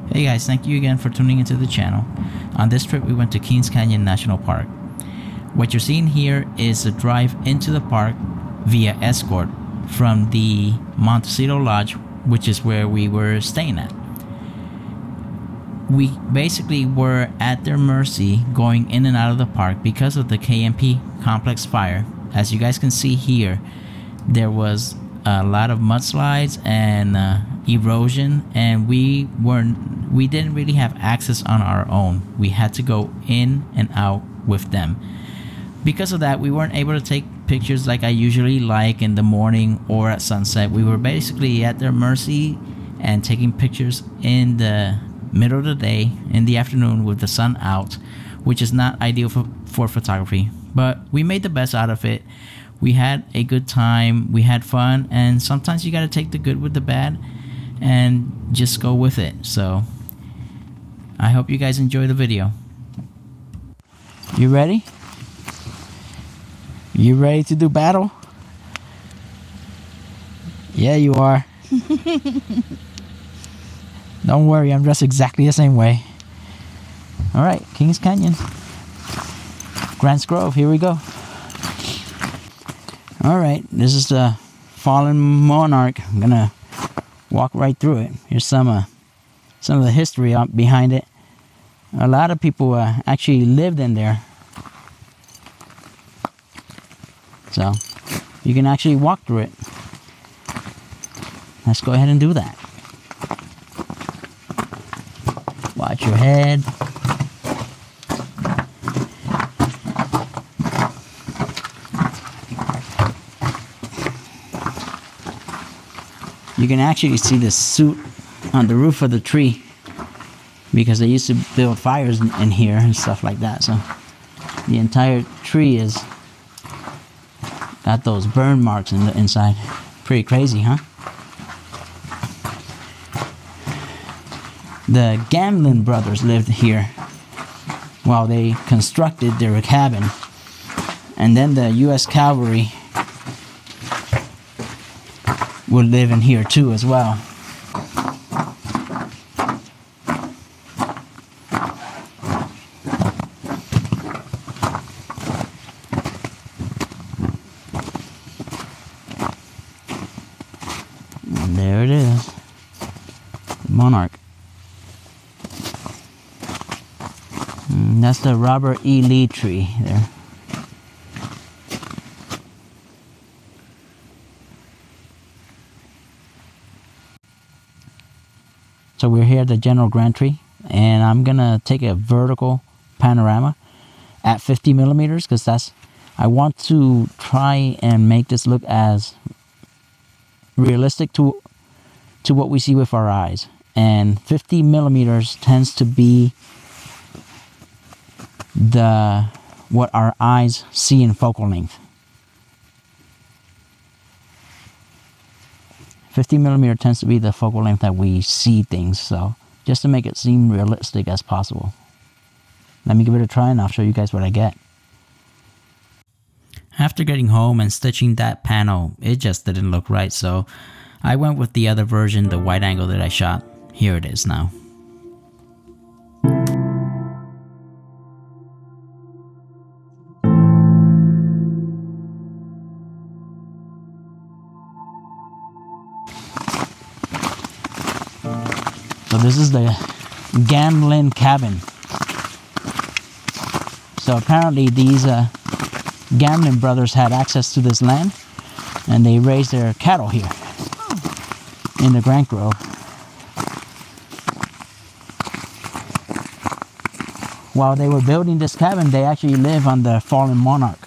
Hey guys, thank you again for tuning into the channel. On this trip we went to Kings Canyon National Park. What you're seeing here is a drive into the park via escort from the Montecito Lodge, which is where we were staying at. We basically were at their mercy going in and out of the park because of the KNP complex fire. As you guys can see here, there was a lot of mudslides and erosion, and we didn't really have access on our own. We had to go in and out with them. Because of that, we weren't able to take pictures like I usually like in the morning or at sunset. We were basically at their mercy and taking pictures in the middle of the day, in the afternoon with the sun out, which is not ideal for photography. But we made the best out of it. We had a good time, we had fun, and sometimes you gotta take the good with the bad and just go with it. So I hope you guys enjoy the video. You ready? You ready to do battle? Yeah, you are. Don't worry, I'm dressed exactly the same way. Alright, Kings Canyon, Grants Grove, here we go. Alright, this is the Fallen Monarch. I'm gonna walk right through it. Here's some of the history behind it. A lot of people actually lived in there, so you can actually walk through it. Let's go ahead and do that. Watch your head. You can actually see the soot on the roof of the tree because they used to build fires in here and stuff like that. So the entire tree is got those burn marks in the inside. Pretty crazy, huh? The Gamlin brothers lived here while they constructed their cabin, and then the U.S. Cavalry would live in here too as well. And there it is, the Monarch. And that's the Robert E. Lee tree there. So we're here at the General Grant tree, and I'm gonna take a vertical panorama at 50 millimeters because I want to try and make this look as realistic to what we see with our eyes. And 50 millimeters tends to be what our eyes see in focal length. 50 millimeter tends to be the focal length that we see things, so just to make it seem realistic as possible. Let me give it a try and I'll show you guys what I get. After getting home and stitching that panel, it just didn't look right, so I went with the other version, the wide angle that I shot. Here it is now. So this is the Gamlin cabin. So apparently these Gamlin brothers had access to this land, and they raised their cattle here in the Grant Grove. while they were building this cabin, they actually lived on the Fallen Monarch.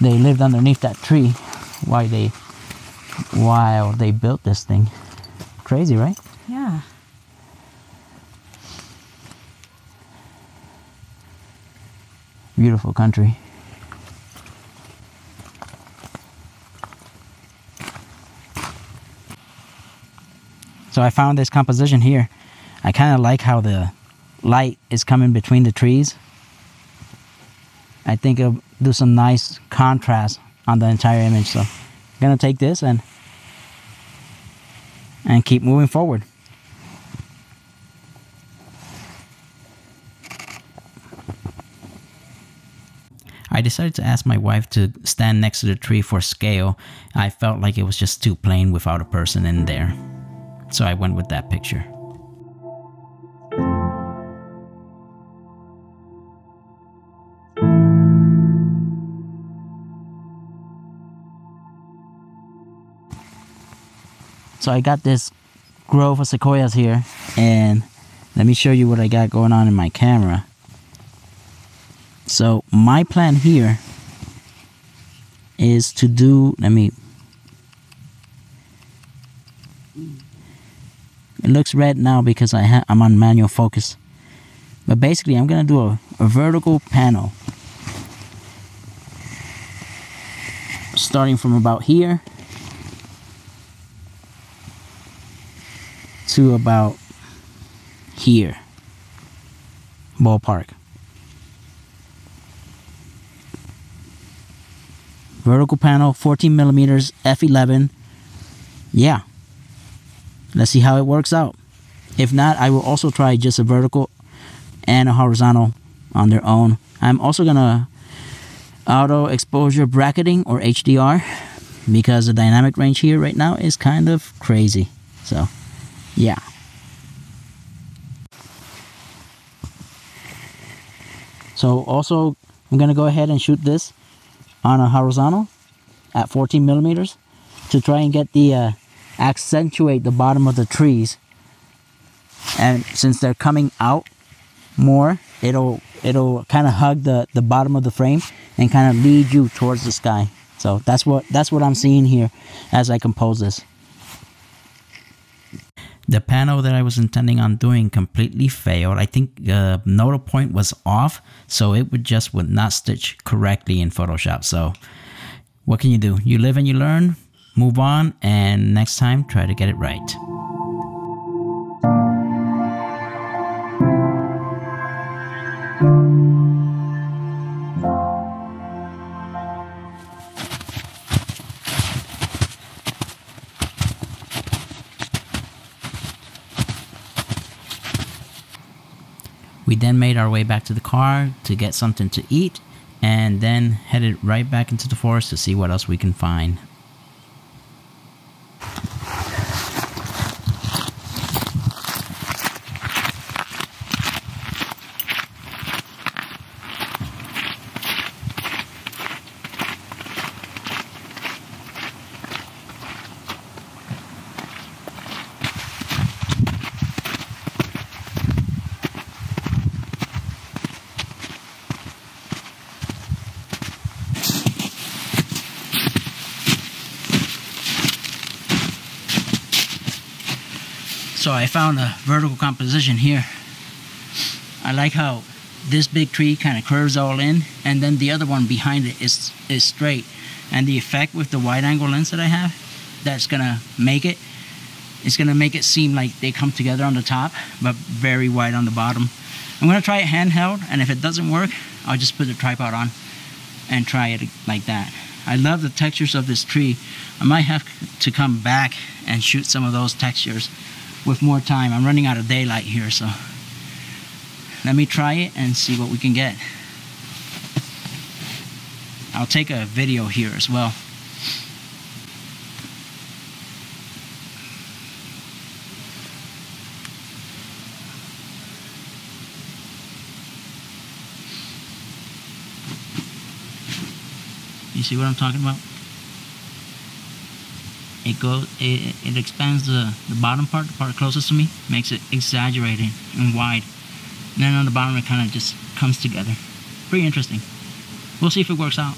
They lived underneath that tree while they built this thing. Crazy, right? Yeah. Beautiful country. So I found this composition here. I kind of like how the light is coming between the trees. I think it'll do some nice contrast on the entire image. So I'm gonna take this and keep moving forward. I decided to ask my wife to stand next to the tree for scale. I felt like it was just too plain without a person in there. So I went with that picture. So I got this grove of sequoias here, and let me show you what I got going on in my camera. So my plan here is to do, it looks red now because I'm on manual focus. But basically I'm gonna do a vertical panel. Starting from about here to about here. Ballpark. Vertical panel, 14 millimeters, f11. Yeah. Let's see how it works out. If not, I will also try just a vertical and a horizontal on their own. I'm also gonna auto exposure bracketing, or HDR, because the dynamic range here right now is kind of crazy. So, yeah. So also, I'm gonna go ahead and shoot this on a horizontal at 14 millimeters to try and get the accentuate the bottom of the trees. And since they're coming out more, it'll kind of hug the bottom of the frame and kind of lead you towards the sky. So that's what I'm seeing here as I compose this. The panel that I was intending on doing completely failed. I think the nodal point was off, so it would not stitch correctly in Photoshop. So what can you do? You live and you learn, move on, and next time try to get it right. We then made our way back to the car to get something to eat, and then headed right back into the forest to see what else we can find. So I found a vertical composition here. I like how this big tree kind of curves all in, and then the other one behind it is straight. And the effect with the wide angle lens that I have, that's gonna make it, it's gonna make it seem like they come together on the top, but very wide on the bottom. I'm gonna try it handheld, and if it doesn't work, I'll just put the tripod on and try it like that. I love the textures of this tree. I might have to come back and shoot some of those textures with more time. I'm running out of daylight here, so let me try it and see what we can get. I'll take a video here as well. You see what I'm talking about? It expands the bottom part, the part closest to me, makes it exaggerated and wide. And then on the bottom it kind of just comes together. Pretty interesting. We'll see if it works out.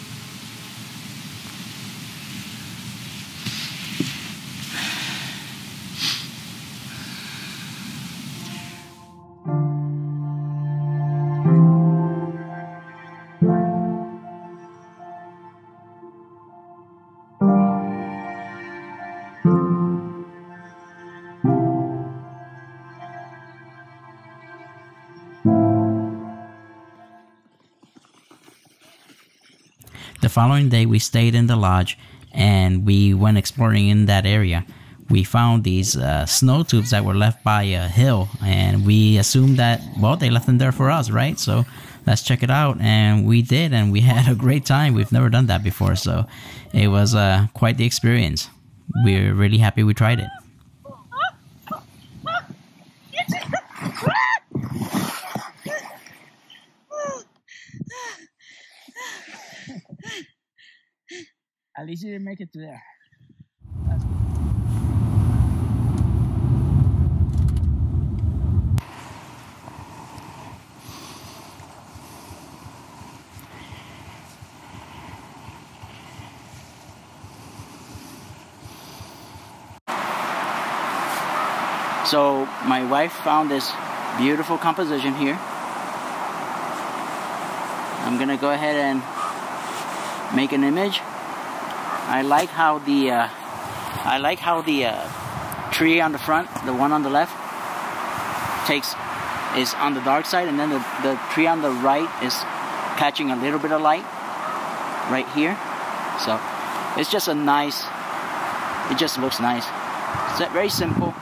The following day we stayed in the lodge and we went exploring in that area. We found these snow tubes that were left by a hill, and we assumed that, well, they left them there for us, right? So let's check it out, and we did, and we had a great time. We've never done that before, so it was quite the experience. We're really happy we tried it. At least you didn't make it to there. That's good. So my wife found this beautiful composition here. I'm gonna go ahead and make an image. I like how the tree on the front, the one on the left, is on the dark side, and then the tree on the right is catching a little bit of light right here. So it's just it just looks nice. It's very simple.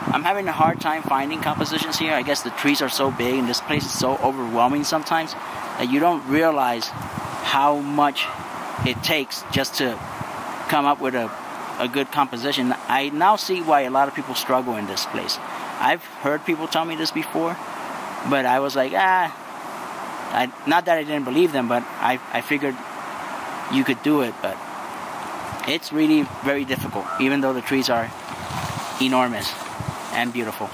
I'm having a hard time finding compositions here. I guess the trees are so big and this place is so overwhelming sometimes that you don't realize how much it takes just to come up with a good composition. I now see why a lot of people struggle in this place. I've heard people tell me this before, but I was like, not that I didn't believe them, but I figured you could do it, but it's really very difficult, even though the trees are enormous and beautiful.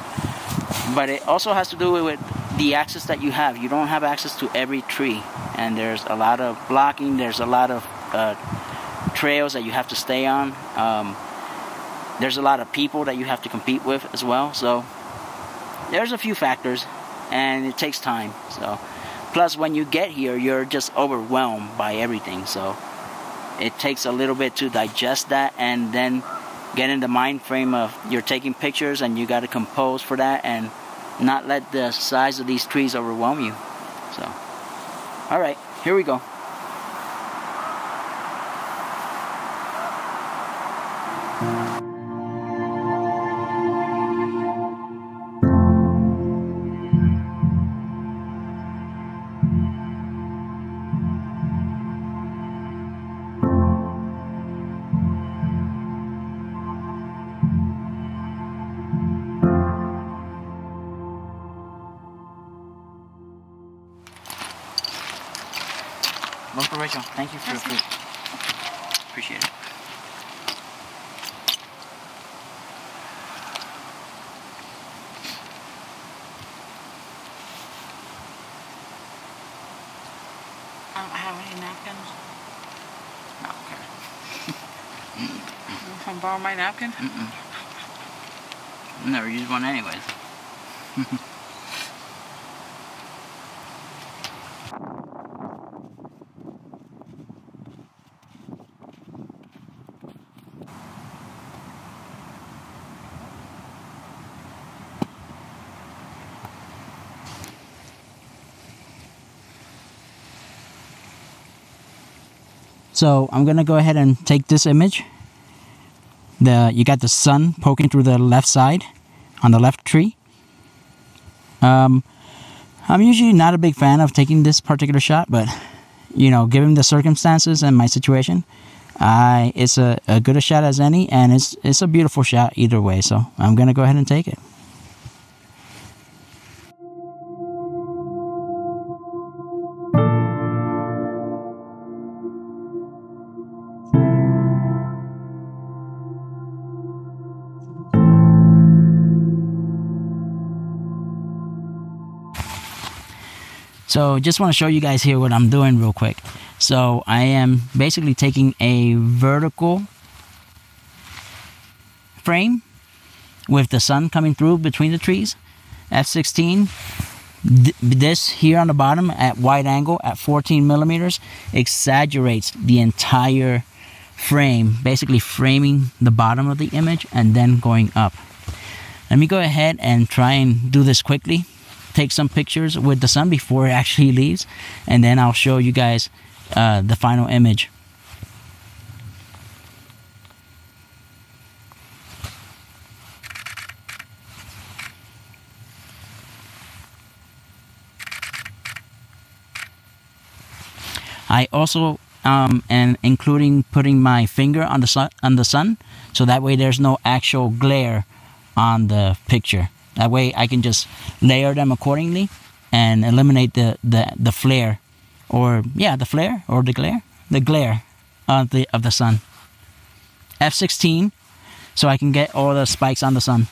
But it also has to do with the access that you have. You don't have access to every tree, and there's a lot of blocking, there's a lot of trails that you have to stay on. There's a lot of people that you have to compete with as well, so there's a few factors, and it takes time. So plus when you get here, you're just overwhelmed by everything, so it takes a little bit to digest that and then get in the mind frame of you're taking pictures and you got to compose for that and not let the size of these trees overwhelm you. So all right, here we go. One for Rachel. Thank you for your food. Appreciate it. I don't have any napkins. No, okay. You want to borrow my napkin? Never use one anyways. So I'm gonna go ahead and take this image. You got the sun poking through the left side on the left tree. I'm usually not a big fan of taking this particular shot, but you know, given the circumstances and my situation, it's a good a shot as any, and it's a beautiful shot either way. So I'm gonna go ahead and take it. So just want to show you guys here what I'm doing real quick. So I am basically taking a vertical frame with the sun coming through between the trees, f16. This here on the bottom at wide angle at 14 millimeters exaggerates the entire frame, basically framing the bottom of the image and then going up. Let me go ahead and try and do this quickly. Take some pictures with the sun before it actually leaves, and then I'll show you guys the final image. I also am including putting my finger on the sun, so that way there's no actual glare on the picture. That way I can just layer them accordingly and eliminate the flare, or yeah, the flare or the glare of the sun. F16, so I can get all the spikes on the sun.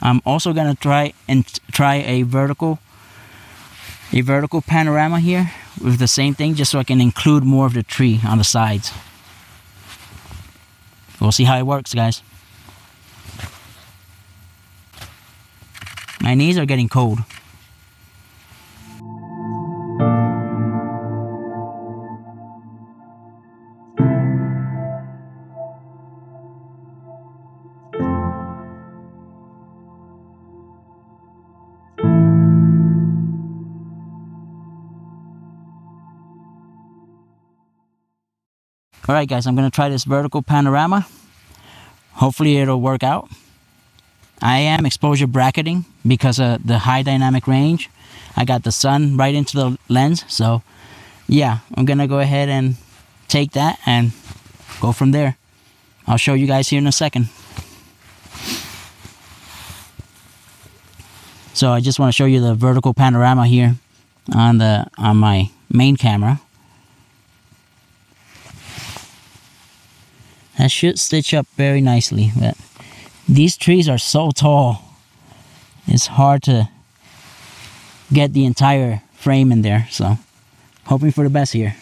I'm also gonna try a vertical panorama here with the same thing, just so I can include more of the tree on the sides. We'll see how it works, guys. My knees are getting cold. Alright guys, I'm going to try this vertical panorama. Hopefully it'll work out. I am exposure bracketing because of the high dynamic range. I got the sun right into the lens, so yeah, I'm going to go ahead and take that and go from there. I'll show you guys here in a second. So I just want to show you the vertical panorama here on my main camera. That should stitch up very nicely, but these trees are so tall, it's hard to get the entire frame in there, so hoping for the best here.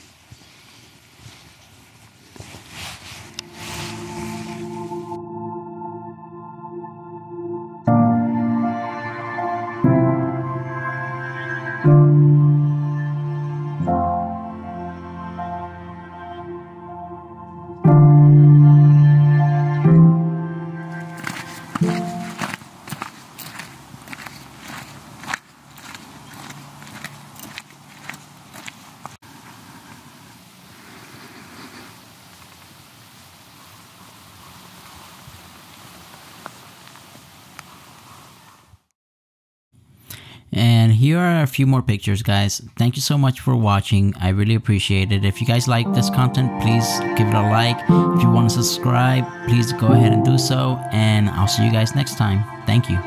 And here are a few more pictures, guys. Thank you so much for watching. I really appreciate it. If you guys like this content, please give it a like. If you want to subscribe, please go ahead and do so. And I'll see you guys next time. Thank you.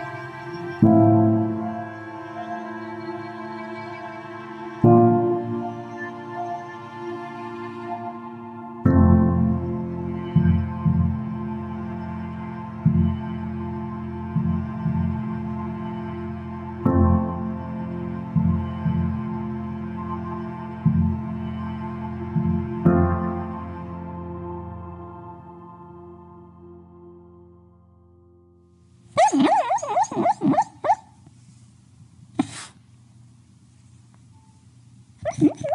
Mm-hmm.